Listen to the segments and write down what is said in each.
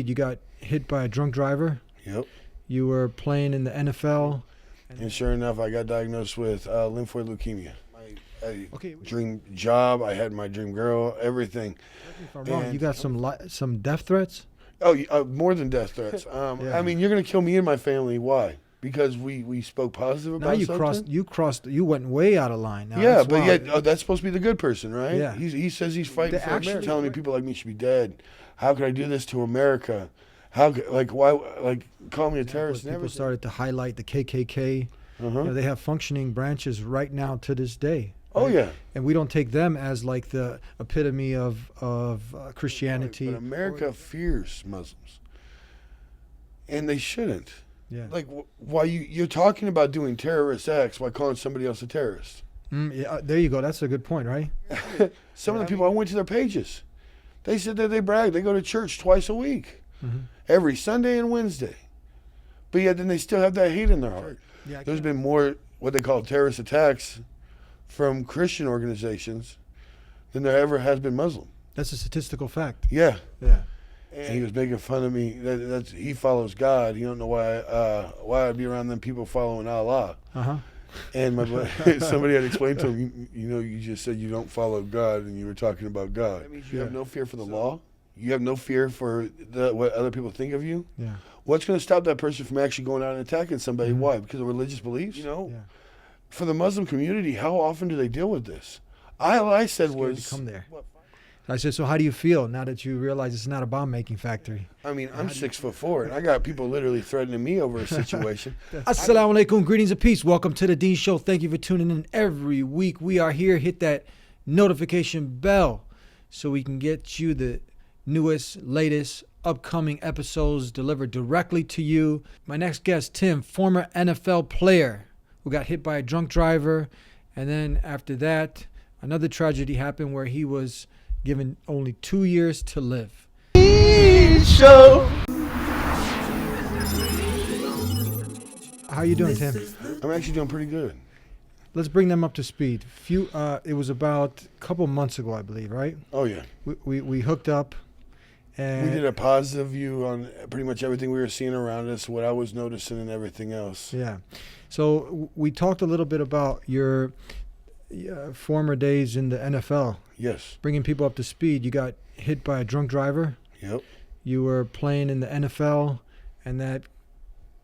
You got hit by a drunk driver. Yep. You were playing in the NFL. And sure enough, I got diagnosed with lymphoid leukemia. My Okay. dream job, I had my dream girl, everything. If I'm wrong, you got some death threats. Oh, more than death threats. Yeah. I mean, you're gonna kill me and my family. Why? Because we spoke positive about Now you something? you went way out of line. Now, Yeah, that's but wild. yet that's supposed to be the good person, right? Yeah. He says he's fighting for Actually, America, telling me people like me should be dead. How could I do this to America? Why call me a terrorist and People everything? started to highlight the KKK. You know, they have functioning branches right now to this day. Oh, yeah. And we don't take them as like the epitome of Christianity. But America fears Muslims, and they shouldn't. Yeah. Like, why you're talking about doing terrorist acts by calling somebody else a terrorist? Yeah, there you go. That's a good point, right? Some of the people, I went to their pages. They said that they brag. They go to church twice a week, every Sunday and Wednesday. But yet then they still have that hate in their heart. Yeah, There's been more what they call terrorist attacks from Christian organizations than there ever has been Muslim. That's a statistical fact. Yeah. Yeah. And he was making fun of me. He follows God. You don't know why I'd be around them people following Allah. And somebody had explained to him, you just said you don't follow God, and you were talking about God. That means you have no fear for the law. You have no fear for what other people think of you. Yeah. What's going to stop that person from actually going out and attacking somebody? Why? Because of religious beliefs? For the Muslim community, how often do they deal with this? All I said was... to come there. I said, so how do you feel now that you realize it's not a bomb-making factory? I mean, I'm 6'4", and I got people literally threatening me over a situation. Assalamu alaikum, greetings and peace. Welcome to the Dean Show. Thank you for tuning in every week. We are here. Hit that notification bell so we can get you the newest, latest, upcoming episodes delivered directly to you. My next guest, Tim, former NFL player who got hit by a drunk driver. And then after that, another tragedy happened where he was given only 2 years to live. Show. How you doing, Tim? I'm actually doing pretty good. Let's bring them up to speed. It was about a couple months ago, I believe, right? Oh, yeah. We hooked up. And we did a positive view on pretty much everything we were seeing around us, what I was noticing and everything else. Yeah. So we talked a little bit about your former days in the NFL. Yes. Bringing people up to speed. You got hit by a drunk driver. Yep. You were playing in the NFL, and that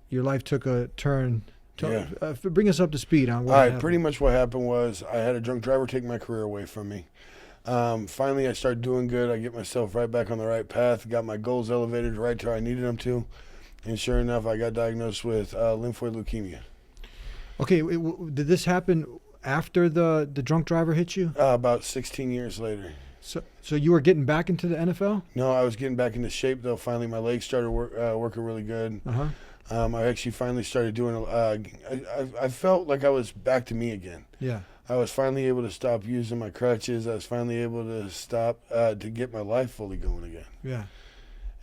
your life took a turn. Bring us up to speed on what happened. Pretty much what happened was I had a drunk driver take my career away from me. Finally, I started doing good. I get myself right back on the right path, got my goals elevated right to where I needed them to. And sure enough, I got diagnosed with lymphoid leukemia. Okay, did this happen after the drunk driver hit you? About 16 years later. So you were getting back into the NFL? No, I was getting back into shape, though. Finally, my legs started working really good. I actually finally started doing I felt like I was back to me again. Yeah. I was finally able to stop using my crutches. I was finally able to stop to get my life fully going again. Yeah.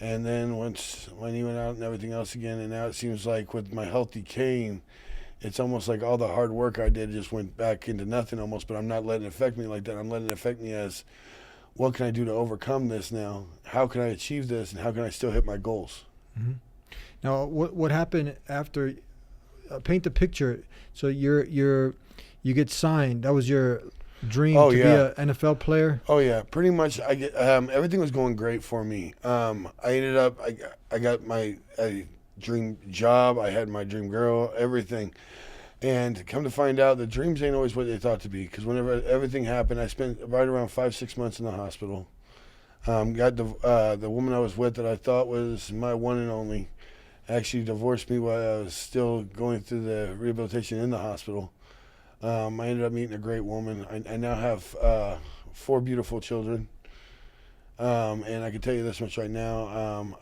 And then once when he went out and everything else again, and now it seems like with my health decaying, it's almost like all the hard work I did just went back into nothing almost, but I'm not letting it affect me like that. I'm letting it affect me as, what can I do to overcome this now? How can I achieve this, and how can I still hit my goals? Mm-hmm. Now, what happened after? Paint the picture. So you get signed. That was your dream to be an NFL player. Oh yeah, pretty much. I get everything was going great for me. I ended up I got my dream job. I had my dream girl. Everything. And come to find out, the dreams ain't always what they thought to be. Because whenever everything happened, I spent right around 5-6 months in the hospital. Got the woman I was with that I thought was my one and only actually divorced me while I was still going through the rehabilitation in the hospital. I ended up meeting a great woman. I now have 4 beautiful children. And I can tell you this much right now.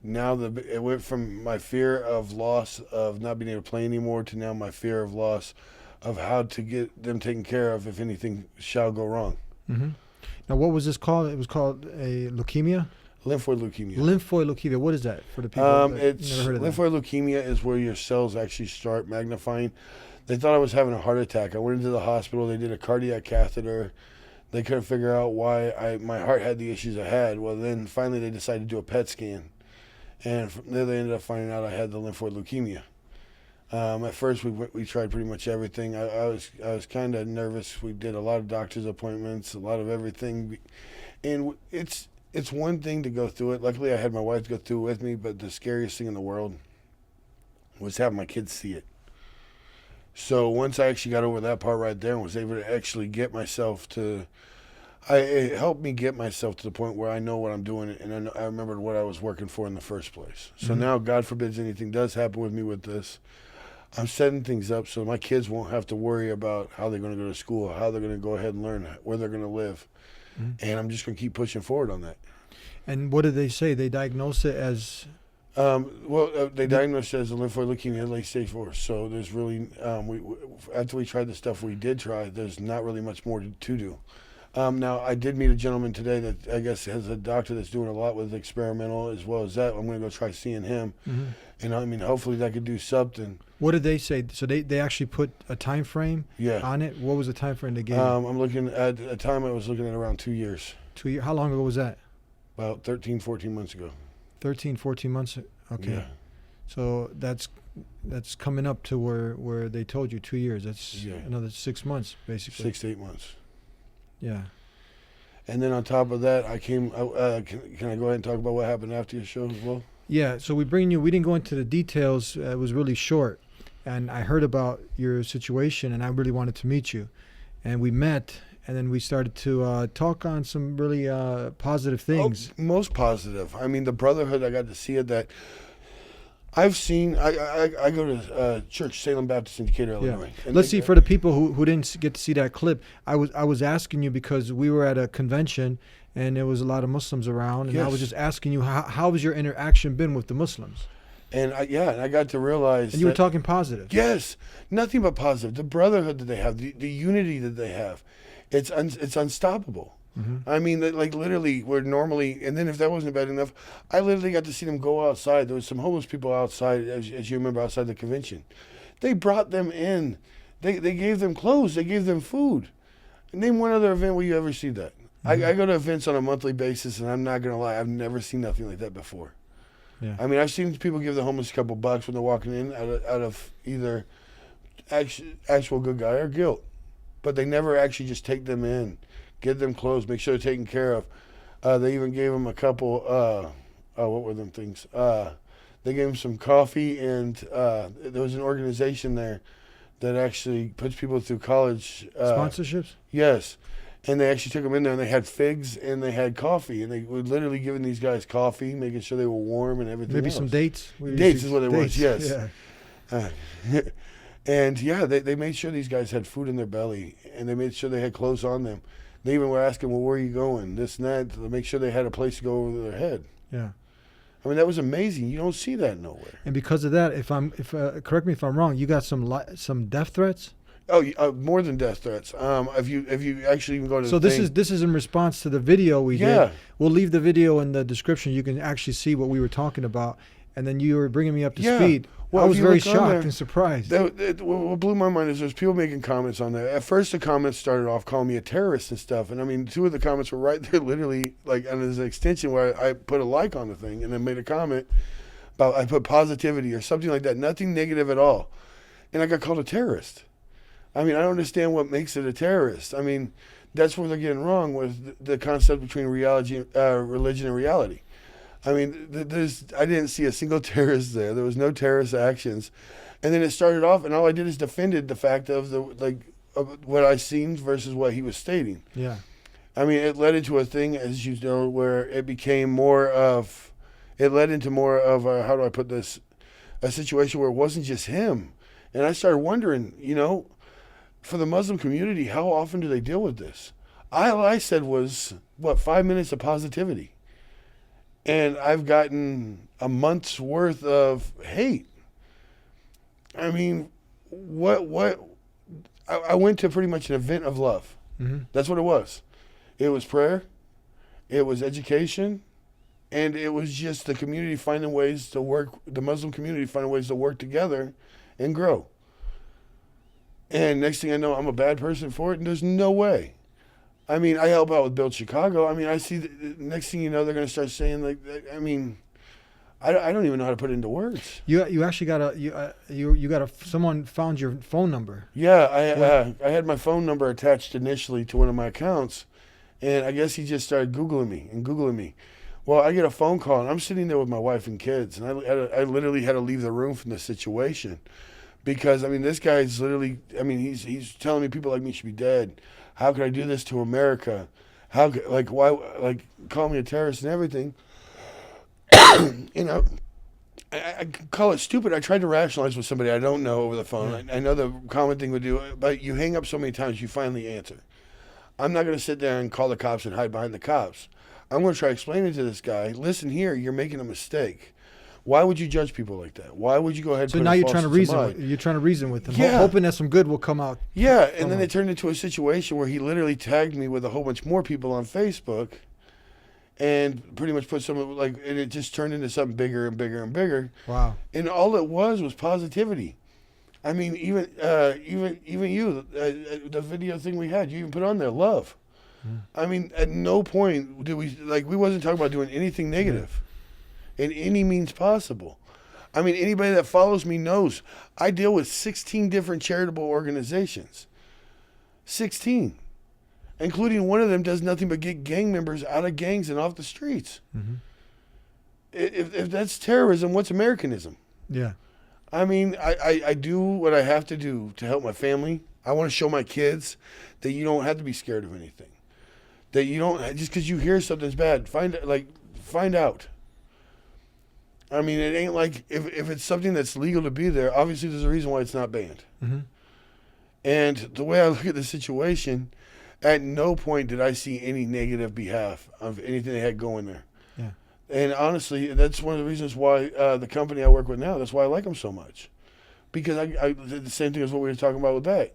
It went from my fear of loss of not being able to play anymore to now my fear of loss of how to get them taken care of if anything shall go wrong. Mm-hmm. Now, what was this called? It was called a leukemia? Lymphoid leukemia. Lymphoid leukemia. What is that for the people that never heard of that? Lymphoid leukemia is where your cells actually start magnifying. They thought I was having a heart attack. I went into the hospital. They did a cardiac catheter. They couldn't figure out why my heart had the issues I had. Well, then finally they decided to do a PET scan. And from there, they ended up finding out I had the lymphoid leukemia. At first, we tried pretty much everything. I was kind of nervous. We did a lot of doctor's appointments, a lot of everything, and it's one thing to go through it. Luckily, I had my wife go through it with me. But the scariest thing in the world was having my kids see it. So once I actually got over that part right there and was able to actually get myself to, it helped me get myself to the point where I know what I'm doing, and I remembered what I was working for in the first place. So now, God forbids anything does happen with me with this, I'm setting things up so my kids won't have to worry about how they're going to go to school, how they're going to go ahead and learn, where they're going to live. And I'm just going to keep pushing forward on that. And what did they say? They diagnosed it as... They diagnosed it as a lymphoid leukemia, late stage 4. So there's really, after we tried the stuff we did try, there's not really much more to do. Now, I did meet a gentleman today that I guess has a doctor that's doing a lot with experimental as well as that. I'm going to go try seeing him. And I mean, hopefully that could do something. What did they say? So they actually put a time frame on it? What was the time frame they gave? I'm looking at a time I was looking at around 2 years. 2 years? How long ago was that? About 13, 14 months ago. 13, 14 months? Okay. Yeah. So that's coming up to where they told you 2 years. That's another 6 months, basically. 6 to 8 months. Yeah. And then on top of that, I came. Can I go ahead and talk about what happened after your show as well? Yeah. So we didn't go into the details. It was really short, and I heard about your situation, and I really wanted to meet you, and we met, and then we started to talk on some really positive things. Oh, most positive. I mean, the brotherhood. I got to see it. That I've seen. I go to church, Salem Baptist in Decatur, Illinois. And Let's see, for the people who didn't get to see that clip, I was asking you because we were at a convention and there was a lot of Muslims around, and I was just asking you how has your interaction been with the Muslims? And I got to realize. And you were talking positive. Yes, nothing but positive. The brotherhood that they have, the unity that they have, it's unstoppable. I mean, like literally, we're normally, and then if that wasn't bad enough, I literally got to see them go outside. There was some homeless people outside, as you remember, outside the convention. They brought them in. They gave them clothes. They gave them food. Name one other event where you ever see that. I go to events on a monthly basis, and I'm not going to lie, I've never seen nothing like that before. Yeah. I mean, I've seen people give the homeless a couple bucks when they're walking in out of either actual good guy or guilt. But they never actually just take them in. Get them clothes, make sure they're taken care of. They even gave them a couple, what were them things? They gave them some coffee, and there was an organization there that actually puts people through college. Sponsorships? Yes. And they actually took them in there, and they had figs, and they had coffee, and they were literally giving these guys coffee, making sure they were warm and everything Maybe else. some dates? Dates is what it was, yes. Yeah. And they made sure these guys had food in their belly, and they made sure they had clothes on them. They even were asking, well, where are you going? This and that, to make sure they had a place to go over their head. Yeah. I mean, that was amazing. You don't see that nowhere. And because of that, if correct me if I'm wrong, you got some death threats? Oh, more than death threats. If you actually even go to so this is in response to the video we did. We'll leave the video in the description. You can actually see what we were talking about, and then you were bringing me up to speed. Well, I was very shocked and surprised. What blew my mind is there's people making comments on there. At first, the comments started off calling me a terrorist and stuff. And I mean, 2 of the comments were right there, literally, like, and there's an extension where I put a like on the thing and then made a comment about I put positivity or something like that. Nothing negative at all. And I got called a terrorist. I mean, I don't understand what makes it a terrorist. I mean, that's where they're getting wrong with the concept between religion and reality. I mean, I didn't see a single terrorist there. There was no terrorist actions. And then it started off, and all I did is defended the fact of of what I seen versus what he was stating. Yeah. I mean, it led into a thing, as you know, where it became it led into more of how do I put this, a situation where it wasn't just him. And I started wondering, for the Muslim community, how often do they deal with this? All I said was, 5 minutes of positivity. And I've gotten a month's worth of hate. I mean, I went to pretty much an event of love. That's what it was. It was prayer, it was education, and it was just the community finding ways to work, the Muslim community finding ways to work together and grow. And next thing I know, I'm a bad person for it, and there's no way. I mean, I help out with Build Chicago. I mean, I see, next thing you know, they're going to start saying, I don't even know how to put it into words. You actually got you got someone found your phone number. Yeah, I had my phone number attached initially to one of my accounts, and I guess he just started Googling me. Well, I get a phone call, and I'm sitting there with my wife and kids, and I literally had to leave the room from the situation because, I mean, this guy's literally, I mean, he's telling me people like me should be dead. How could I do this to America? Why, call me a terrorist and everything. You know, I call it stupid. I tried to rationalize with somebody I don't know over the phone. I know the common thing would do, but you hang up so many times, you finally answer. I'm not going to sit there and call the cops and hide behind the cops. I'm going to try explaining to this guy, listen here, you're making a mistake. Why would you judge people like that? Why would you go ahead and So put now a you're false trying to sense of reason. mind? You're trying to reason with him, Yeah. hoping that some good will come out. Yeah, and then it turned into a situation where he literally tagged me with a whole bunch more people on Facebook and pretty much put some, and it just turned into something bigger and bigger and bigger. Wow. And all it was positivity. I mean, even you, the video thing we had, you even put on there, love. I mean, at no point did we wasn't talking about doing anything negative in any means possible. I mean, anybody that follows me knows I deal with 16 different charitable organizations. 16. Including one of them does nothing but get gang members out of gangs and off the streets. Mm-hmm. If that's terrorism, what's Americanism? Yeah. I mean, I do what I have to do to help my family. I want to show my kids that you don't have to be scared of anything. That you don't, just because you hear something's bad, find out. I mean, it ain't like if it's something that's legal to be there, obviously there's a reason why it's not banned. Mm-hmm. And the way I look at the situation, at no point did I see any negative behalf of anything they had going there. Yeah. And honestly, that's one of the reasons why the company I work with now, that's why I like them so much. Because I did the same thing as what we were talking about with that.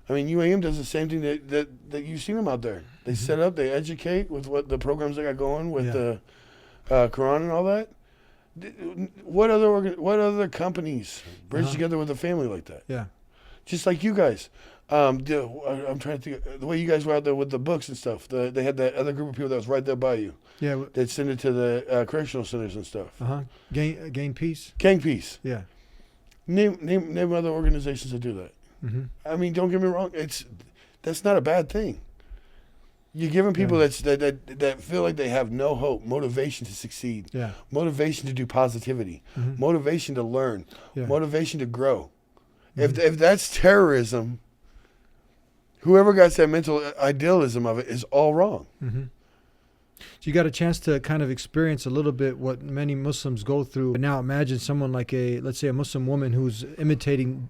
I mean, UAM does the same thing that you've seen them out there. They set up, they educate with what the programs they got going with the Quran and all that. What other companies bridge together with a family like that? Yeah. Just like you guys. I'm trying to think the way you guys were out there with the books and stuff. They had that other group of people that was right there by you. Yeah. They'd send it to the correctional centers and stuff. Gain peace. Gang Peace. Yeah. Name other organizations that do that. Mm-hmm. I mean, don't get me wrong. That's not a bad thing. You're giving people that feel like they have no hope, motivation to succeed, motivation to do positivity, motivation to learn, motivation to grow. If that's terrorism, whoever got that mental idealism of it is all wrong. Mm-hmm. So you got a chance to kind of experience a little bit what many Muslims go through. Now imagine someone like let's say a Muslim woman who's imitating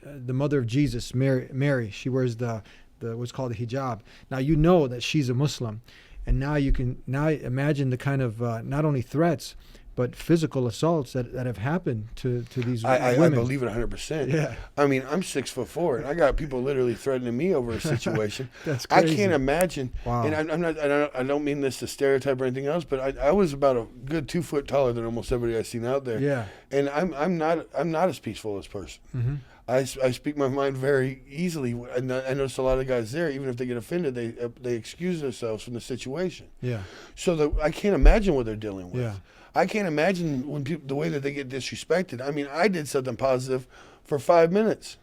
the mother of Jesus, Mary. She wears the what's called the hijab. Now you know that she's a Muslim, and now you can imagine the kind of not only threats but physical assaults that have happened to these women. I believe it 100%. Yeah. I mean, I'm 6'4", and I got people literally threatening me over a situation. That's crazy. I can't imagine. Wow. And I don't mean this to stereotype or anything else, but I was about a good 2 foot taller than almost everybody I've seen out there. Yeah. And I'm not as peaceful as person. Mm-hmm. I speak my mind very easily. I notice a lot of guys there, even if they get offended, they excuse themselves from the situation. Yeah. So I can't imagine what they're dealing with. Yeah. I can't imagine when the way that they get disrespected. I mean, I did something positive for 5 minutes,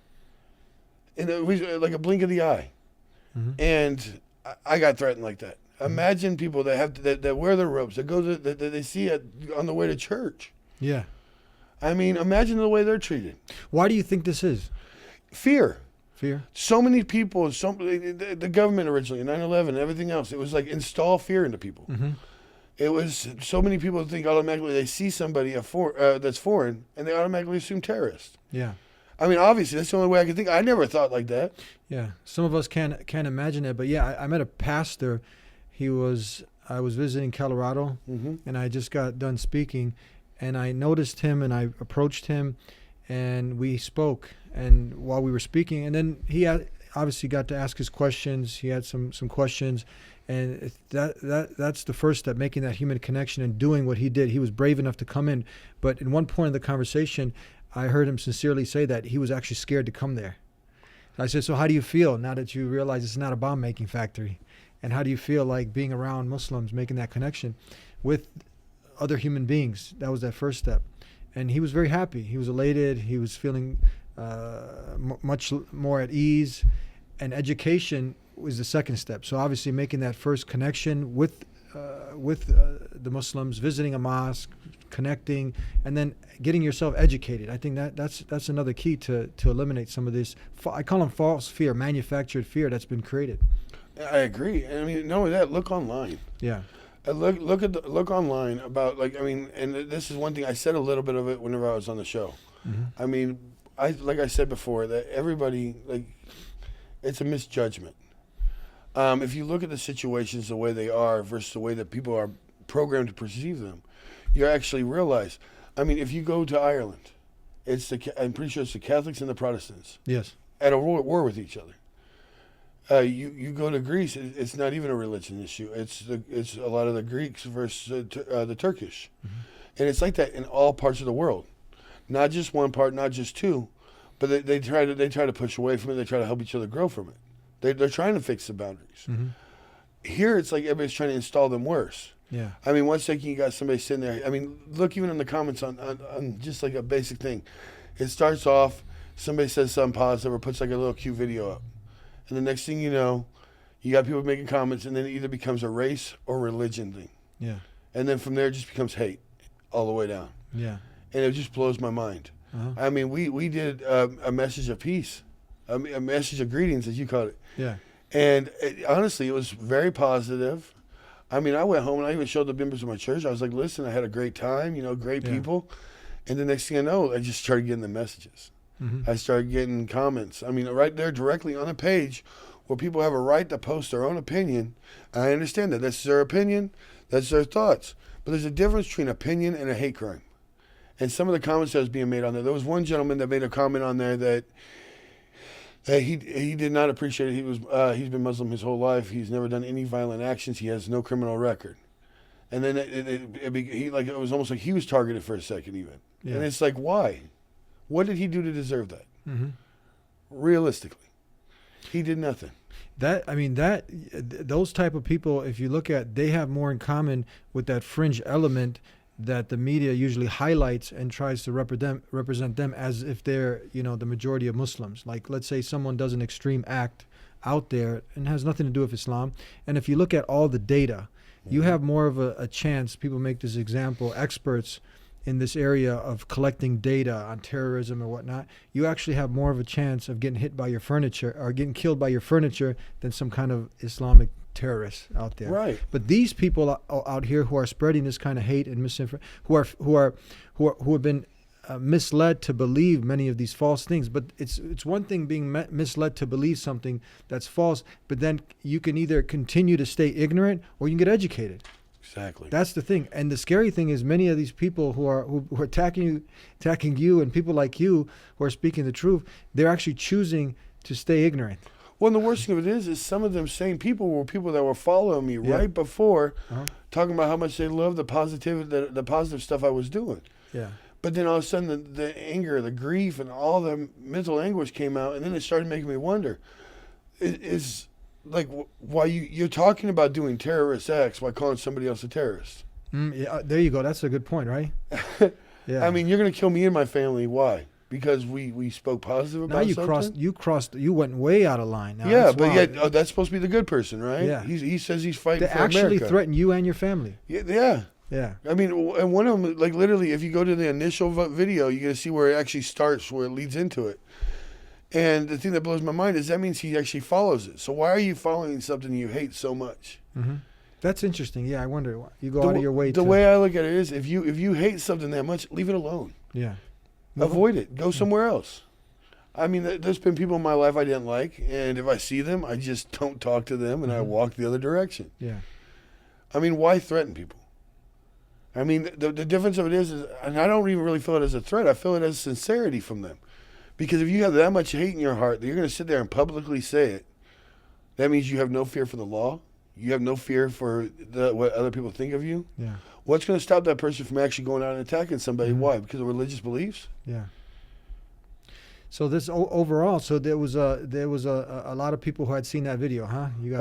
and it was like a blink of the eye, and I got threatened like that. Imagine people that wear their robes, that they see it on the way to church. Yeah. I mean, imagine the way they're treated. Why do you think this is? Fear. Fear? So many people, the government originally, 9/11, everything else, it was like install fear into people. Mm-hmm. It was so many people think automatically they see somebody that's foreign and they automatically assume terrorist. Yeah. I mean, obviously that's the only way I can think. I never thought like that. Yeah. Some of us can't imagine it, but yeah, I met a pastor. I was visiting Colorado, and I just got done speaking, and I noticed him and I approached him, and we spoke. And while we were speaking, and then he obviously got to ask his questions. He had some questions. And that's the first step, making that human connection and doing what he did. He was brave enough to come in. But in one point of the conversation, I heard him sincerely say that he was actually scared to come there. I said, so how do you feel now that you realize it's not a bomb-making factory? And how do you feel like being around Muslims, making that connection with other human beings. That was that first step. And he was very happy. He was elated. He was feeling much more at ease. And education was the second step. So obviously making that first connection with the Muslims, visiting a mosque, connecting, and then getting yourself educated. I think that's another key to eliminate some of this. I call them false fear, manufactured fear that's been created. I agree. And I mean, not only that, look online. Yeah. Look online about, like, I mean, and this is one thing I said a little bit of it whenever I was on the show. Mm-hmm. I mean, like I said before, that everybody, like, it's a misjudgment. If you look at the situations the way they are versus the way that people are programmed to perceive them, you actually realize. I mean, if you go to Ireland, I'm pretty sure it's the Catholics and the Protestants. Yes. At a war with each other. You go to Greece, it's not even a religion issue. It's a lot of the Greeks versus the Turkish, and it's like that in all parts of the world, not just one part, not just two, but they try to push away from it. They try to help each other grow from it. They're trying to fix the boundaries. Mm-hmm. Here, it's like everybody's trying to install them worse. Yeah. I mean, one second you got somebody sitting there. I mean, look even in the comments on just like a basic thing. It starts off, somebody says something positive or puts like a little cute video up. And the next thing you know, you got people making comments, and then it either becomes a race or religion thing. Yeah. And then from there, it just becomes hate all the way down. Yeah. And it just blows my mind. Uh-huh. I mean, we did a message of peace, a message of greetings, as you called it. Yeah. And honestly, it was very positive. I mean, I went home and I even showed the members of my church. I was like, listen, I had a great time, great people. And the next thing I know, I just started getting the messages. Mm-hmm. I started getting comments. I mean, right there directly on a page where people have a right to post their own opinion. And I understand that. That's their opinion. That's their thoughts. But there's a difference between opinion and a hate crime. And some of the comments that was being made on there was one gentleman that made a comment on there that he did not appreciate it. He's been Muslim his whole life. He's never done any violent actions. He has no criminal record. And then it was almost like he was targeted for a second even. Yeah. And it's like, why? What did he do to deserve that? Mm-hmm. Realistically, he did nothing. Those type of people, if you look at, they have more in common with that fringe element that the media usually highlights and tries to represent them as if they're, the majority of Muslims. Like, let's say someone does an extreme act out there and has nothing to do with Islam. And if you look at all the data, you have more of a chance. People make this example, experts in this area of collecting data on terrorism or whatnot, you actually have more of a chance of getting hit by your furniture or getting killed by your furniture than some kind of Islamic terrorists out there. Right. But these people out here who are spreading this kind of hate and misinformation, who have been misled to believe many of these false things. But it's one thing being misled to believe something that's false, but then you can either continue to stay ignorant or you can get educated. Exactly. That's the thing. And the scary thing is many of these people who are attacking you and people like you who are speaking the truth, they're actually choosing to stay ignorant. Well, and the worst thing of it is some of them same people were people that were following me right before, talking about how much they love the positive stuff I was doing. Yeah. But then all of a sudden the anger, the grief, and all the mental anguish came out, and then it started making me wonder, is like, why you're talking about doing terrorist acts by calling somebody else a terrorist? Yeah, there you go. That's a good point, right? Yeah. I mean, you're going to kill me and my family. Why? Because we spoke positive about something? You went way out of line. Now, yeah, but that's supposed to be the good person, right? Yeah. He says he's fighting for America. They actually threaten you and your family. Yeah. Yeah. I mean, and one of them, like literally, if you go to the initial video, you're going to see where it actually starts, where it leads into it. And the thing that blows my mind is that means he actually follows it. So why are you following something you hate so much? Mm-hmm. That's interesting. Yeah, I wonder why. You go out of your way. The way I look at it is, if you hate something that much, leave it alone. Yeah. Avoid it. Go somewhere else. I mean, there's been people in my life I didn't like, and if I see them, I just don't talk to them, and I walk the other direction. Yeah. I mean, why threaten people? I mean, the difference of it is, and I don't even really feel it as a threat. I feel it as sincerity from them. Because if you have that much hate in your heart that you're going to sit there and publicly say it, that means you have no fear for the law. You have no fear for what other people think of you. Yeah. What's going to stop that person from actually going out and attacking somebody? Mm-hmm. Why? Because of religious beliefs? Yeah. So this overall, so there was a lot of people who had seen that video, huh? You got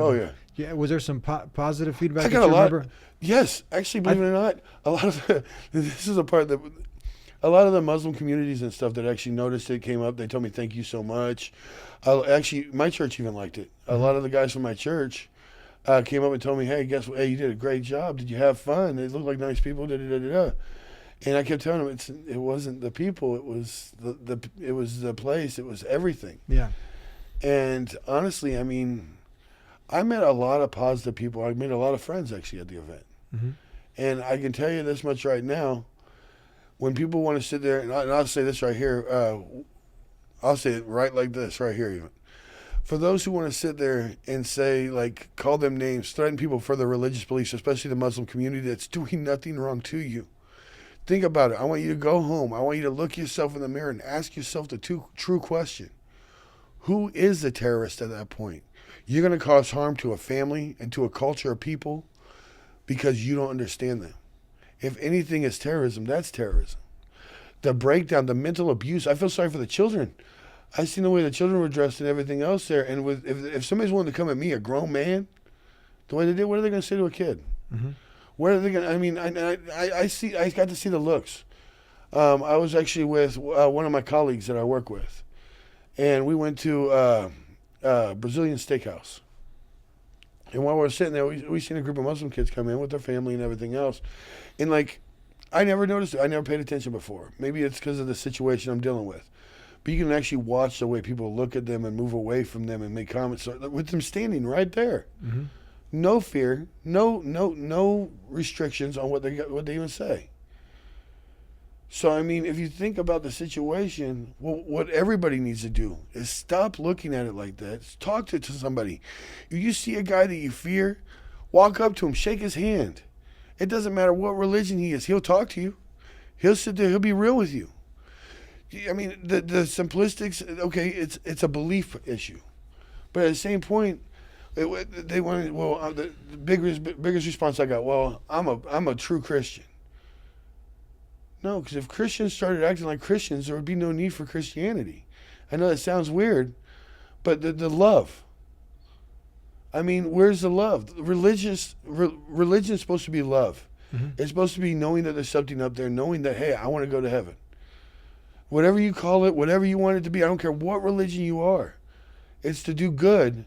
Yeah, was there some positive feedback I that got you a lot. remember? Yes, actually, believe it or not, a lot of this is a part that a lot of the Muslim communities and stuff that actually noticed it came up. They told me thank you so much. Actually, my church even liked it. A lot of the guys from my church came up and told me, "Hey, guess what? Hey, you did a great job. Did you have fun? They look like nice people." Da, da, da, da, da. And I kept telling them it wasn't the people. It was it was the place. It was everything. Yeah. And honestly, I mean, I met a lot of positive people. I made a lot of friends actually at the event. Mm-hmm. And I can tell you this much right now: when people want to sit there, and I'll say this right here, I'll say it right like this right here, even. For those who want to sit there and say, like, call them names, threaten people for their religious beliefs, especially the Muslim community that's doing nothing wrong to you. Think about it. I want you to go home. I want you to look yourself in the mirror and ask yourself the true question. Who is the terrorist at that point? You're going to cause harm to a family and to a culture of people because you don't understand them. If anything is terrorism, that's terrorism. The breakdown, the mental abuse. I feel sorry for the children. I seen the way the children were dressed and everything else there. And if somebody's willing to come at me, a grown man, the way they did, what are they going to say to a kid? Mm-hmm. What are they going to? I mean, I got to see the looks. I was actually with one of my colleagues that I work with, and we went to Brazilian steakhouse. And while we were sitting there, we seen a group of Muslim kids come in with their family and everything else. And, like, I never noticed it. I never paid attention before. Maybe it's because of the situation I'm dealing with. But you can actually watch the way people look at them and move away from them and make comments with them standing right there. Mm-hmm. No fear, no restrictions on what they even say. So, I mean, if you think about the situation, well, what everybody needs to do is stop looking at it like that. Talk to somebody. If you see a guy that you fear, walk up to him, shake his hand. It doesn't matter what religion he is. He'll talk to you. He'll sit there. He'll be real with you. I mean, the simplistics, okay, it's a belief issue. But at the same point, they wanted, well, the biggest response I got, well, I'm a true Christian. No, because if Christians started acting like Christians, there would be no need for Christianity. I know that sounds weird, but the love. I mean, where's the love? Religion is supposed to be love. Mm-hmm. It's supposed to be knowing that there's something up there, knowing that, hey, I want to go to heaven. Whatever you call it, whatever you want it to be, I don't care what religion you are. It's to do good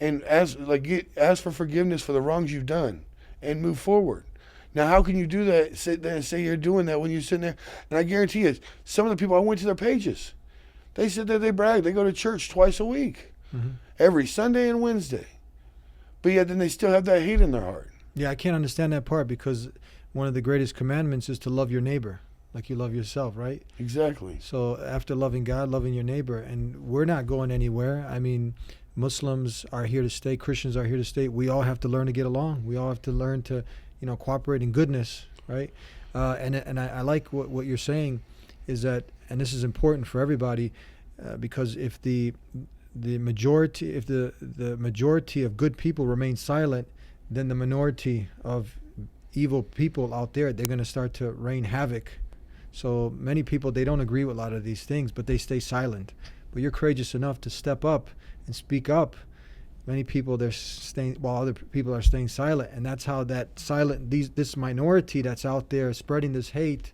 and ask for forgiveness for the wrongs you've done and move forward. Now, how can you do that, sit there and say you're doing that when you're sitting there? And I guarantee you, some of the people, I went to their pages. They sit there, they brag. They go to church twice a week, mm-hmm. every Sunday and Wednesday. But yet then they still have that hate in their heart. Yeah, I can't understand that part because one of the greatest commandments is to love your neighbor like you love yourself, right? Exactly. So after loving God, loving your neighbor, and we're not going anywhere. I mean, Muslims are here to stay. Christians are here to stay. We all have to learn to get along. We all have to learn to, cooperate in goodness, right? And I like what you're saying is that, and this is important for everybody, because if the majority of good people remain silent, then the minority of evil people out there, they're going to start to rain havoc. So many people, they don't agree with a lot of these things, but they stay silent. But you're courageous enough to step up and speak up. Many people, they're staying while other people are staying silent, and that's how this minority that's out there spreading this hate,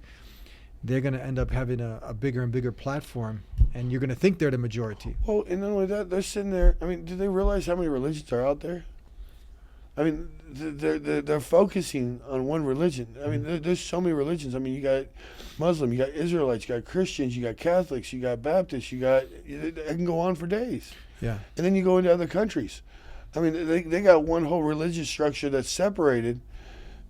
they're going to end up having a bigger and bigger platform, and you're going to think they're the majority. Well, and not only that, they're sitting there. I mean, do they realize how many religions are out there? I mean, they're focusing on one religion. I mean, there's so many religions. I mean, you got Muslim, you got Israelites, you got Christians, you got Catholics, you got Baptists, I can go on for days. Yeah. And then you go into other countries. I mean, they got one whole religious structure that's separated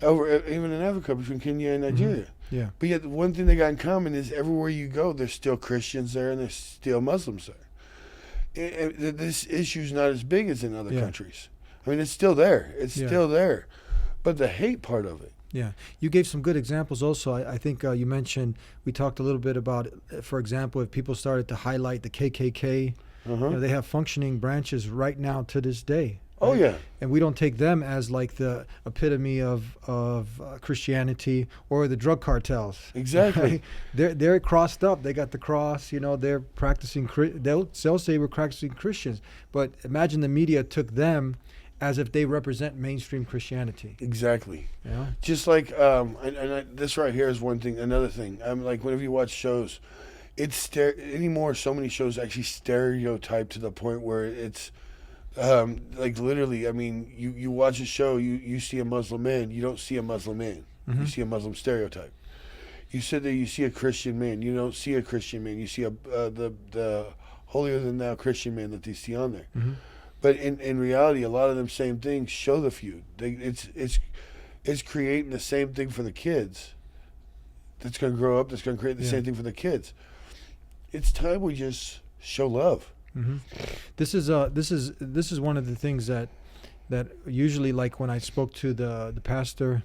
over, even in Africa, between Kenya and Nigeria. Mm-hmm. Yeah. But yet, the one thing they got in common is everywhere you go, there's still Christians there and there's still Muslims there. And this issue's not as big as in other countries. I mean, it's still there. It's still there. But the hate part of it. Yeah. You gave some good examples also. I think you mentioned, we talked a little bit about, for example, if people started to highlight the KKK, they have functioning branches right now to this day. Right? Oh, yeah. And we don't take them as like the epitome of Christianity or the drug cartels. Exactly. Right? They're crossed up. They got the cross. They're practicing. They'll say we're practicing Christians. But imagine the media took them as if they represent mainstream Christianity. Exactly. Yeah. Just like this right here is one thing. Another thing, I'm like, whenever you watch shows, it's anymore. So many shows actually stereotype to the point where it's like literally. I mean, you watch a show, you see a Muslim man, you don't see a Muslim man. Mm-hmm. You see a Muslim stereotype. You sit there, you see a Christian man, you don't see a Christian man. You see the holier than thou Christian man that they see on there. Mm-hmm. But in reality, a lot of them same things show the feud. It's creating the same thing for the kids. That's going to grow up. That's going to create the same thing for the kids. It's time we just show love. Mm-hmm. This is one of the things that usually, like when I spoke to the pastor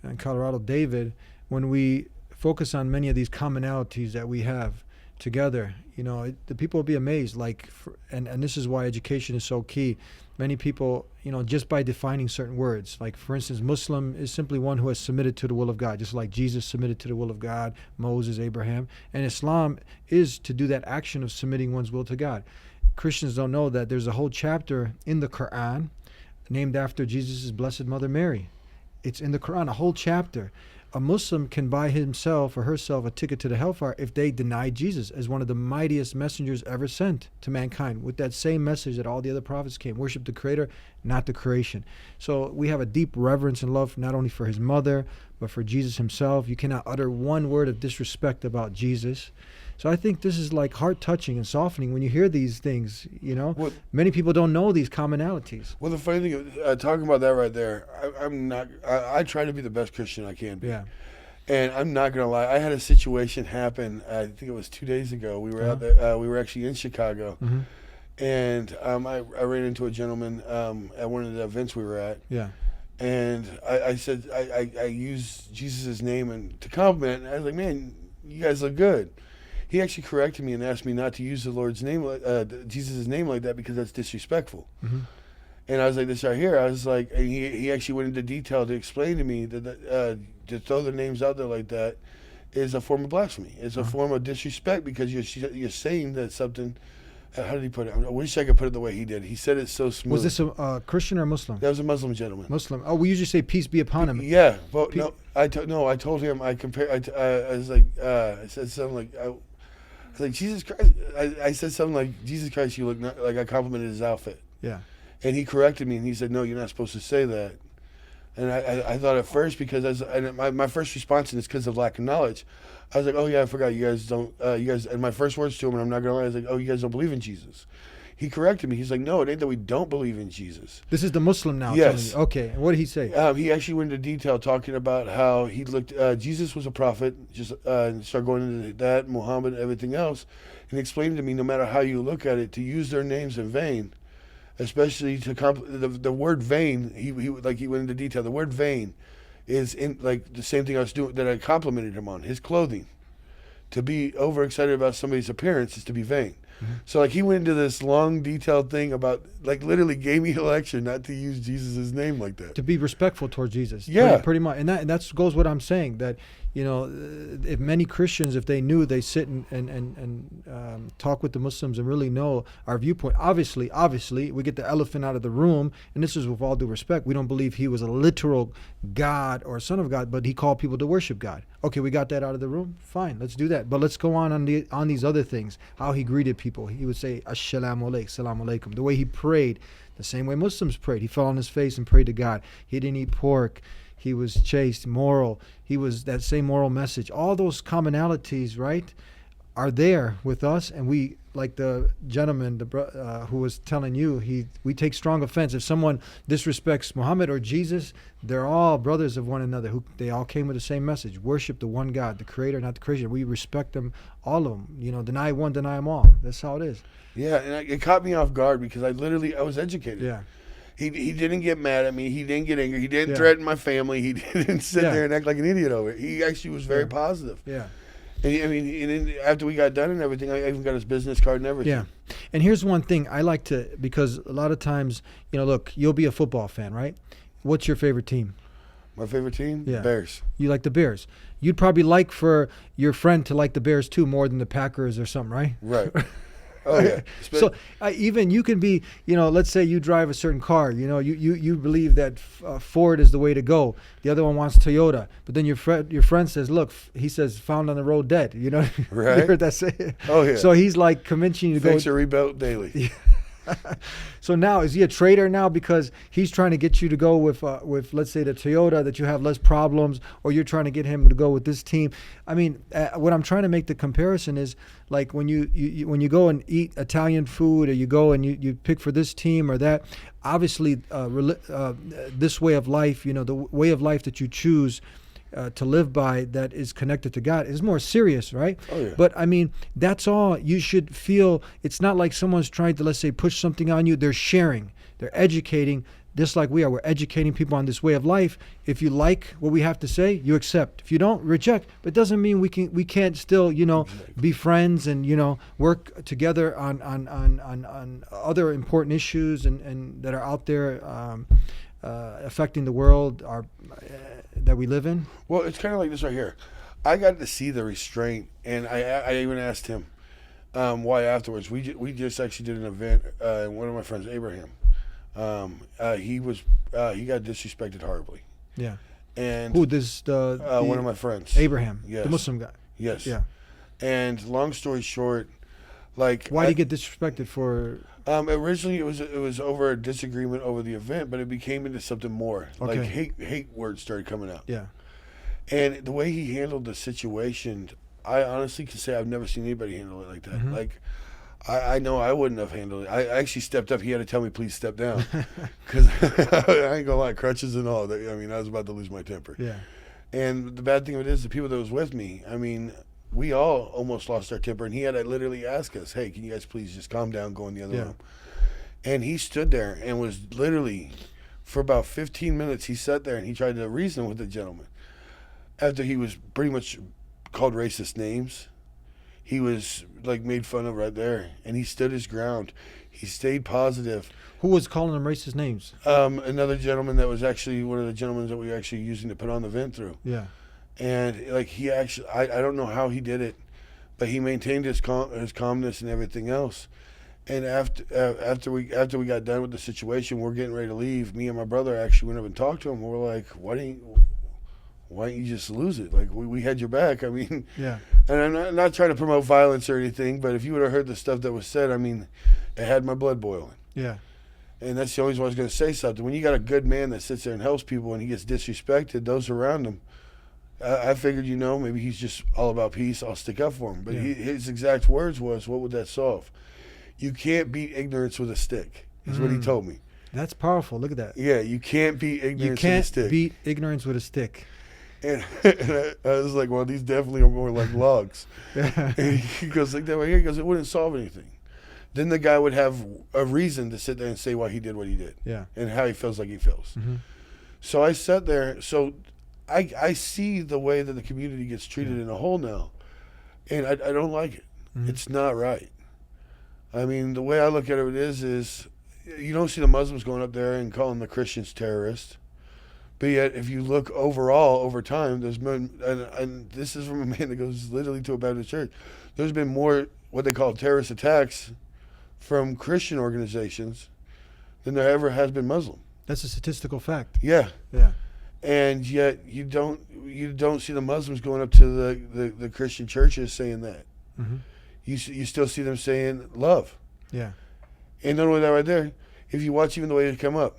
in Colorado, David, when we focus on many of these commonalities that we have together, the people will be amazed. And this is why education is so key. Many people, just by defining certain words, like for instance, Muslim is simply one who has submitted to the will of God, just like Jesus submitted to the will of God, Moses, Abraham. And Islam is to do that action of submitting one's will to God. Christians don't know that there's a whole chapter in the Quran named after Jesus' Blessed Mother Mary. It's in the Quran, a whole chapter. A Muslim can buy himself or herself a ticket to the hellfire if they deny Jesus as one of the mightiest messengers ever sent to mankind, with that same message that all the other prophets came: worship the Creator, not the creation. So we have a deep reverence and love not only for his mother, but for Jesus himself. You cannot utter one word of disrespect about Jesus. So I think this is like heart-touching and softening when you hear these things, Well, Many people don't know these commonalities. well, the funny thing, talking about that right there, I'm not. I try to be the best Christian I can be. Yeah. And I'm not gonna lie. I had a situation happen. I think it was 2 days ago. We were out there. We were actually in Chicago, Mm-hmm. and I ran into a gentleman at one of the events we were at. Yeah. And I said I used Jesus' name and to compliment. And I was like, man, you guys look good. He actually corrected me and asked me not to use the Lord's name, Jesus' name like that, because that's disrespectful. Mm-hmm. And I was like, this right here. I was like, and he actually went into detail to explain to me that to throw the names out there like that is a form of blasphemy. It's a form of disrespect, because you're saying that something. How did he put it? I wish I could put it the way he did. He said it so smooth. Was this a Christian or Muslim? That was a Muslim gentleman. Muslim. Oh, we usually say peace be upon him. Yeah, but no, I told him I was like, I said something like, I was like, Jesus Christ. I said something like, Jesus Christ, you look like. I complimented his outfit. Yeah. And he corrected me, and he said, no, you're not supposed to say that. And I thought at first, because my first response, and it's because of lack of knowledge, I was like, oh yeah, I forgot, you guys don't, and my first words to him, and I'm not going to lie, I was like, oh, you guys don't believe in Jesus. He corrected me. He's like, no, it ain't that we don't believe in Jesus. This is the Muslim now. Yes. Telling you. Okay. And what did he say? He actually went into detail talking about how he looked, Jesus was a prophet, just started going into that, Muhammad, and everything else, and explained to me, no matter how you look at it, to use their names in vain, especially to the word vain, he went into detail. The word vain is in like the same thing I was doing, that I complimented him on, his clothing. To be overexcited about somebody's appearance is to be vain. Mm-hmm. So like he went into this long detailed thing about, like, literally gave me a lecture not to use Jesus' name like that. To be respectful towards Jesus. Yeah. Pretty much. And that goes what I'm saying, that, if many Christians, if they knew, they sit and talk with the Muslims and really know our viewpoint. Obviously, we get the elephant out of the room, and this is with all due respect. We don't believe he was a literal God or son of God, but he called people to worship God. Okay, we got that out of the room. Fine, let's do that. But let's go on these other things. How he greeted people. He would say, Assalamu alaikum, Salamu alaikum. The way he prayed, the same way Muslims prayed. He fell on his face and prayed to God. He didn't eat pork. He was chaste, moral. He was that same moral message. All those commonalities, right, are there with us. And we, like the gentleman who was telling you, we take strong offense. If someone disrespects Muhammad or Jesus, they're all brothers of one another. They all came with the same message. Worship the one God, the creator, not the creation. We respect them, all of them. Deny one, deny them all. That's how it is. Yeah, and it caught me off guard, because I was educated. Yeah. He didn't get mad at me. He didn't get angry. He didn't threaten my family. He didn't sit there and act like an idiot over it. He actually was very positive. Yeah. And and then after we got done and everything, I even got his business card and everything. Yeah. And here's one thing I like to, because a lot of times, look, you'll be a football fan, right? What's your favorite team? My favorite team? Yeah. Bears. You like the Bears. You'd probably like for your friend to like the Bears too, more than the Packers or something, right? Right. Oh yeah. So even you can be, let's say you drive a certain car, you believe that Ford is the way to go. The other one wants Toyota, but then your friend says, look, he says found on the road dead. Right. You heard that say? Oh yeah. So he's like convincing you to Fix go. or rebuilt daily. So now is he a traitor now because he's trying to get you to go with let's say the Toyota that you have less problems, or you're trying to get him to go with this team? I mean, what I'm trying to make the comparison is like when you when you go and eat Italian food, or you go and you pick for this team or that. Obviously, this way of life, the way of life that you choose to live by that is connected to God is more serious, right? Oh, yeah. But I mean, that's all you should feel. It's not like someone's trying to, let's say, push something on you. They're sharing, they're educating, just like we are. We're educating people on this way of life. If you like what we have to say, you accept. If you don't, reject. But it doesn't mean we can't still, be friends and, work together on other important issues and that are out there affecting the world that we live in. Well, it's kind of like this right here. I got to see the restraint, and I even asked him why afterwards. We just actually did an event. One of my friends, Abraham, he got disrespected horribly. Yeah. And who this one of my friends, Abraham, yes, the Muslim guy. Yes. Yeah. And long story short, like why did he get disrespected for? Originally, it was over a disagreement over the event, but it became into something more. Okay. Like hate words started coming out. Yeah. And the way he handled the situation, I honestly can say I've never seen anybody handle it like that. Mm-hmm. Like, I know I wouldn't have handled it. I actually stepped up. He had to tell me, please step down. Because I ain't going to lie, crutches and all. I mean, I was about to lose my temper. Yeah. And the bad thing of it is the people that was with me, I mean, we all almost lost our temper. And he had to literally ask us, hey, can you guys please just calm down, go in the other room. And he stood there and was literally, for about 15 minutes, he sat there and he tried to reason with the gentleman. After he was pretty much called racist names, he was like made fun of right there, and he stood his ground. He stayed positive. Who was calling them racist names? Another gentleman that was actually one of the gentlemen that we were actually using to put on the vent through. Yeah. And like he actually, I don't know how he did it, but he maintained his calmness and everything else. And after we got done with the situation, we're getting ready to leave. Me and my brother actually went up and talked to him. We're like, why don't you just lose it? Like, we had your back. I mean, yeah. And I'm not trying to promote violence or anything, but if you would have heard the stuff that was said, I mean, it had my blood boiling. Yeah. And that's the only reason I was going to say something. When you got a good man that sits there and helps people and he gets disrespected, those around him, I figured, maybe he's just all about peace. I'll stick up for him. But his exact words was, what would that solve? You can't beat ignorance with a stick, is what he told me. That's powerful. Look at that. Yeah, you can't beat ignorance with a stick. You can't beat ignorance with a stick. And I was like, well, these definitely are more like logs. And he goes like that right here. He goes, it wouldn't solve anything. Then the guy would have a reason to sit there and say why he did what he did. Yeah. And how he feels like he feels. Mm-hmm. So I sat there. So I see the way that the community gets treated in a whole now. And I don't like it. Mm-hmm. It's not right. I mean, the way I look at it is you don't see the Muslims going up there and calling the Christians terrorists. But yet, if you look overall, over time, there's been, and this is from a man that goes literally to a Baptist church, there's been more what they call terrorist attacks from Christian organizations than there ever has been Muslim. That's a statistical fact. Yeah. Yeah. And yet you don't see the Muslims going up to the Christian churches saying that. Mm-hmm. You still see them saying love. Yeah. And not only that right there, if you watch even the way they come up.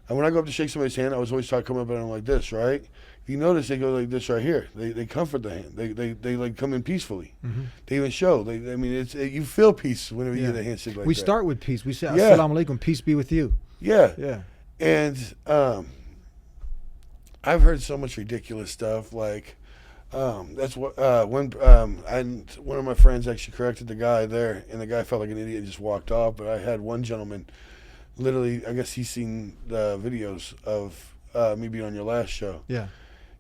And when I go up to shake somebody's hand, I was always taught to come up and I'm like this, right? If you notice, they go like this right here. They comfort the hand. They like come in peacefully. Mm-hmm. They even show. You feel peace whenever you get a handshake like that. We start with peace. We say, Assalamu alaikum, peace be with you. Yeah. Yeah. And I've heard so much ridiculous stuff. Like, that's what one of my friends actually corrected the guy there, and the guy felt like an idiot and just walked off. But I had one gentleman, literally, I guess he's seen the videos of me being on your last show. Yeah.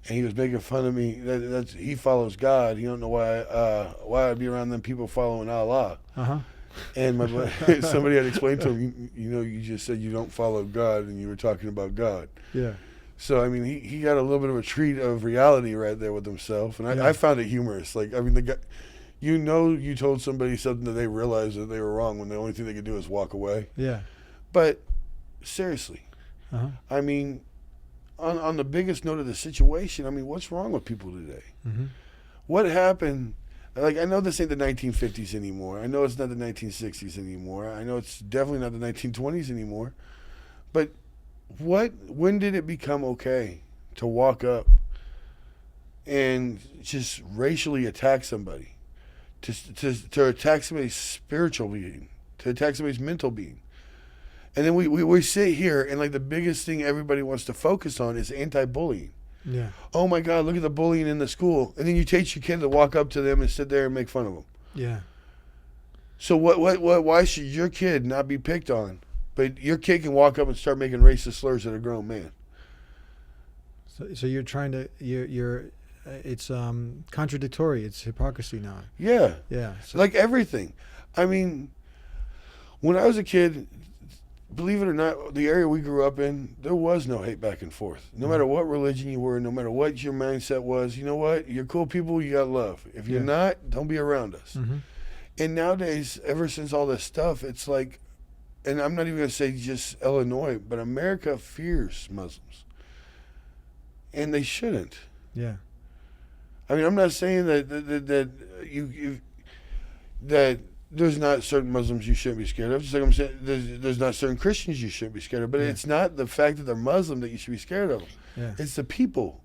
And he was making fun of me. He follows God. He don't know why I'd be around them people following Allah. Uh-huh. And somebody had explained to him, you just said you don't follow God, and you were talking about God. Yeah. So, I mean, he got a little bit of a treat of reality right there with himself. And I found it humorous. Like, I mean, the guy, You know, you told somebody something that they realized that they were wrong when the only thing they could do is walk away. Yeah. But seriously, I mean, on the biggest note of the situation, I mean, what's wrong with people today? Mm-hmm. What happened? Like, I know this ain't the 1950s anymore. I know it's not the 1960s anymore. I know it's definitely not the 1920s anymore. But when did it become okay to walk up and just racially attack somebody, to attack somebody's spiritual being, to attack somebody's mental being? And then we sit here, and like the biggest thing everybody wants to focus on is anti-bullying. Yeah. Oh my God, look at the bullying in the school. And then you teach your kid to walk up to them and sit there and make fun of them. Yeah. So why should your kid not be picked on, but your kid can walk up and start making racist slurs at a grown man? So you're trying to it's contradictory. It's hypocrisy now. Yeah. Yeah. So, Like everything. I mean, when I was a kid, believe it or not, the area we grew up in, there was no hate back and forth. No matter what religion you were, no matter what your mindset was, you know what? You're cool people, you got love. If you're not, don't be around us. mm-hmm. And nowadays, ever since all this stuff, it's like, and I'm not even going to say just Illinois, but America fears Muslims. And they shouldn't. Yeah. I mean, I'm not saying that there's not certain Muslims you shouldn't be scared of. Just like I'm saying, there's not certain Christians you shouldn't be scared of. But it's not the fact that they're Muslim that you should be scared of. Yeah. It's the people.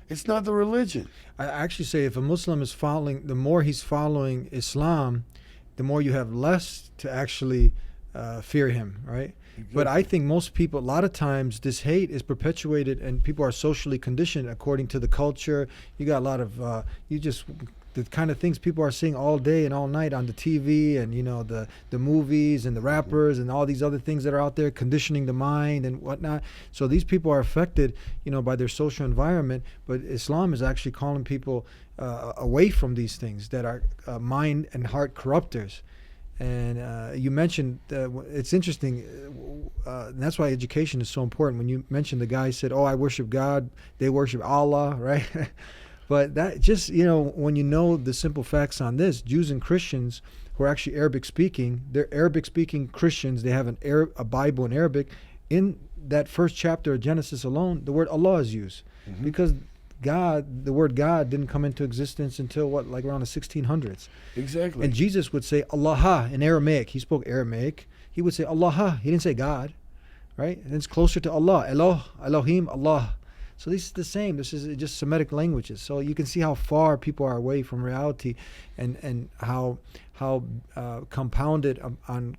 It's not the religion. I actually say if a Muslim is following, the more he's following Islam, the more you have less to actually fear him, right? But I think most people, a lot of times, this hate is perpetuated, and people are socially conditioned according to the culture. You got a lot of the kind of things people are seeing all day and all night on the TV, and the movies and the rappers and all these other things that are out there conditioning the mind and whatnot. So these people are affected, by their social environment. But Islam is actually calling people away from these things that are mind and heart corrupters. And you mentioned, it's interesting, and that's why education is so important. When you mentioned the guy said, "Oh, I worship God," they worship Allah, right? But that just, when you know the simple facts on this, Jews and Christians who are actually Arabic speaking, they're Arabic speaking Christians. They have a Bible in Arabic. In that first chapter of Genesis alone, the word Allah is used because the word God didn't come into existence until around the 1600s. Exactly. And Jesus would say Allah in Aramaic. He spoke Aramaic. He would say Allah. He didn't say God, right? And it's closer to Allah. Elohim, Allah. So this is the same. This is just Semitic languages. So you can see how far people are away from reality, and how compounded on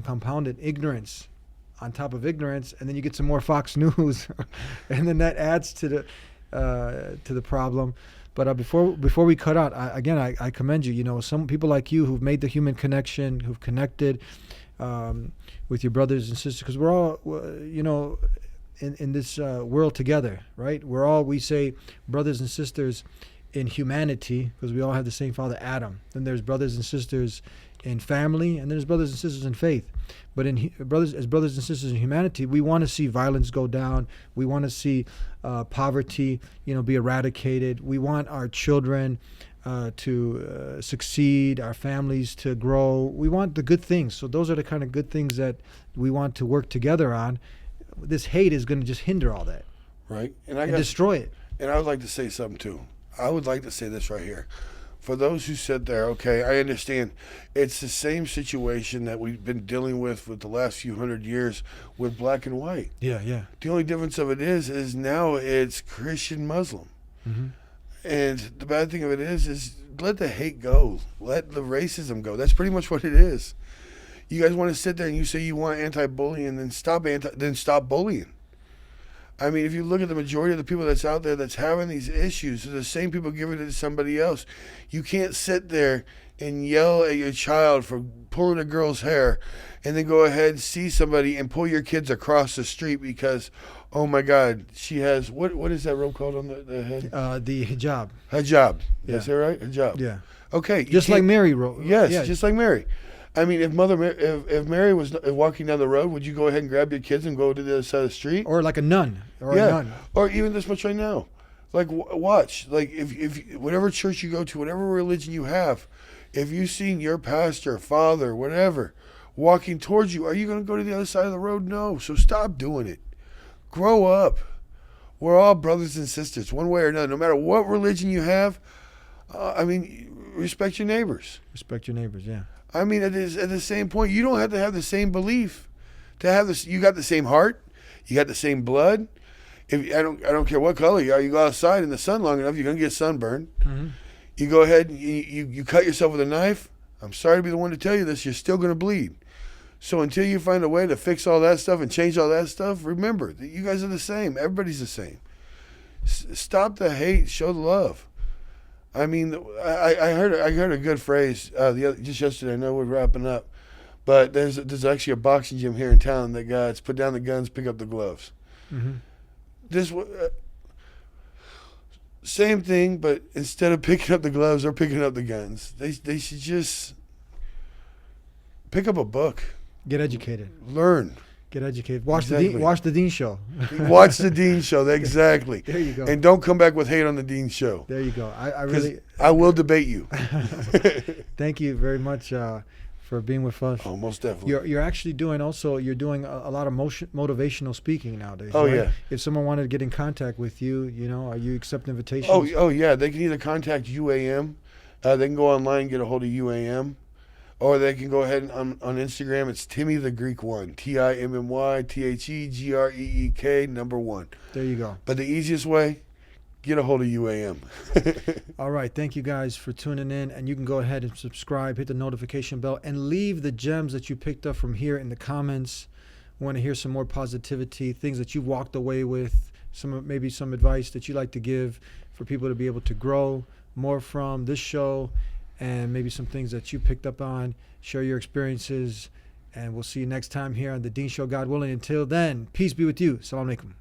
compounded ignorance on top of ignorance, and then you get some more Fox News, and then that adds to the problem. But before we cut out, I commend you. Some people like you who've made the human connection, who've connected with your brothers and sisters, because we're all, in this world together, right? We say brothers and sisters in humanity because we all have the same father, Adam. Then there's brothers and sisters in family, and there's brothers and sisters in faith. But as brothers and sisters in humanity, we want to see violence go down. We want to see poverty, be eradicated. We want our children to succeed, our families to grow. We want the good things. So those are the kind of good things that we want to work together on. This hate is going to just hinder all that, right? And destroy it. And I would like to say something too. I would like to say this right here. For those who sit there, okay, I understand. It's the same situation that we've been dealing with the last few hundred years with black and white. Yeah, yeah. The only difference of it is now it's Christian Muslim. Mm-hmm. And the bad thing of it is let the hate go. Let the racism go. That's pretty much what it is. You guys want to sit there and you say you want anti-bullying, then stop bullying. I mean, if you look at the majority of the people that's out there that's having these issues, they're the same people giving it to somebody else. You can't sit there and yell at your child for pulling a girl's hair and then go ahead and see somebody and pull your kids across the street because, oh my God, she has, what is that robe called on the head? The hijab. Hijab. Yeah. Is that right? Hijab. Yeah. Okay. Just like Mary wrote. Yes, yeah. Just like Mary. I mean, if Mary was walking down the road, would you go ahead and grab your kids and go to the other side of the street? Or like a nun. Or even this much right now. Like, watch. Like, if whatever church you go to, whatever religion you have, if you've seen your pastor, father, whatever, walking towards you, are you going to go to the other side of the road? No. So stop doing it. Grow up. We're all brothers and sisters, one way or another. No matter what religion you have, respect your neighbors. Respect your neighbors, yeah. I mean, at the same point, you don't have to have the same belief to have this. You got the same heart. You got the same blood. If I don't care what color you are. You go outside in the sun long enough, you're gonna get sunburned. Mm-hmm. You go ahead and you cut yourself with a knife. I'm sorry to be the one to tell you this. You're still gonna bleed. So until you find a way to fix all that stuff and change all that stuff, remember that you guys are the same. Everybody's the same. Stop the hate. Show the love. I mean, I heard a good phrase just yesterday. I know we're wrapping up, but there's actually a boxing gym here in town that it's put down the guns, pick up the gloves. Mm-hmm. This same thing, but instead of picking up the gloves or picking up the guns, they should just pick up a book. Get educated. Learn. Get educated. Watch Exactly. watch the Dean Show. Watch the Dean Show. Exactly. There you go. And don't come back with hate on the Dean Show. There you go. I will debate you. Thank you very much for being with us. Oh, most definitely. You're actually doing a lot of motivational speaking nowadays. Oh, right? yeah. If someone wanted to get in contact with you, are you accepting invitations? Oh yeah. They can either contact UAM. They can go online and get a hold of UAM. Or they can go ahead on Instagram. It's Timmy the Greek 1. TIMMYTHEGREEK 1. There you go. But the easiest way, get a hold of UAM. All right. Thank you guys for tuning in. And you can go ahead and subscribe, hit the notification bell, and leave the gems that you picked up from here in the comments. Want to hear some more positivity, things that you've walked away with, maybe some advice that you like to give for people to be able to grow more from this show, and maybe some things that you picked up on. Share your experiences, and we'll see you next time here on The Dean Show, God willing. Until then, peace be with you. Assalamu alaikum.